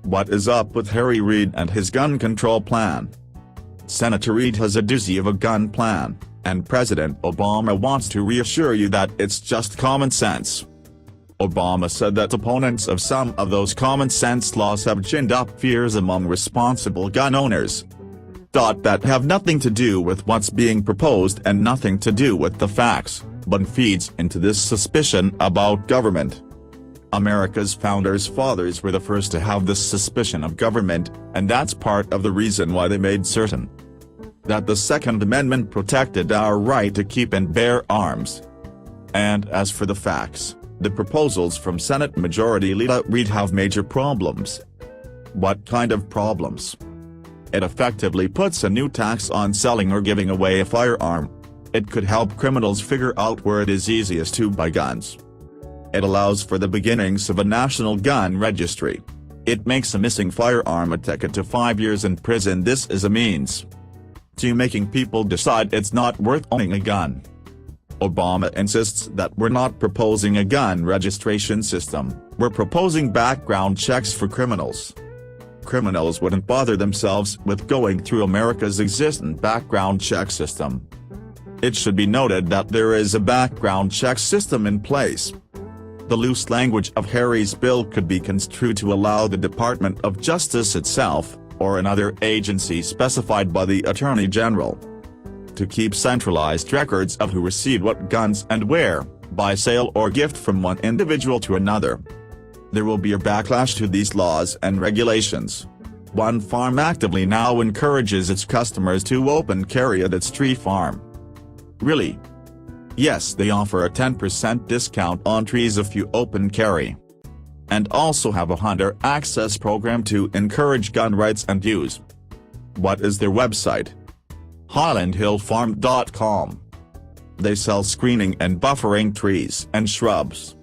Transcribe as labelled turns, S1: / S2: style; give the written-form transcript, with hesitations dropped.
S1: What is up with Harry Reid and his gun control plan? Senator Reid has a doozy of a gun plan, and President Obama wants to reassure you that it's just common sense. Obama said that opponents of some of those common sense laws have ginned up fears among responsible gun owners. That have nothing to do with what's being proposed and nothing to do with the facts, but feeds into this suspicion about government. America's founders' fathers were the first to have this suspicion of government, and that's part of the reason why they made certain that the Second Amendment protected our right to keep and bear arms. And as for the facts, the proposals from Senate Majority Leader Reid have major problems. What kind of problems? It effectively puts a new tax on selling or giving away a firearm. It could help criminals figure out where it is easiest to buy guns. It allows for the beginnings of a national gun registry. It makes a missing firearm a ticket to 5 years in prison. This is a means to making people decide it's not worth owning a gun. Obama insists that we're not proposing a gun registration system, we're proposing background checks for criminals. Criminals wouldn't bother themselves with going through America's existing background check system. It should be noted that there is a background check system in place. The loose language of Harry's bill could be construed to allow the Department of Justice itself, or another agency specified by the Attorney General, to keep centralized records of who received what guns and where, by sale or gift from one individual to another. There will be a backlash to these laws and regulations. One farm actively now encourages its customers to open carry at its tree farm. Really? Yes, they offer a 10% discount on trees if you open carry. And also have a hunter access program to encourage gun rights and use. What is their website? HighlandHillFarm.com. They sell screening and buffering trees and shrubs.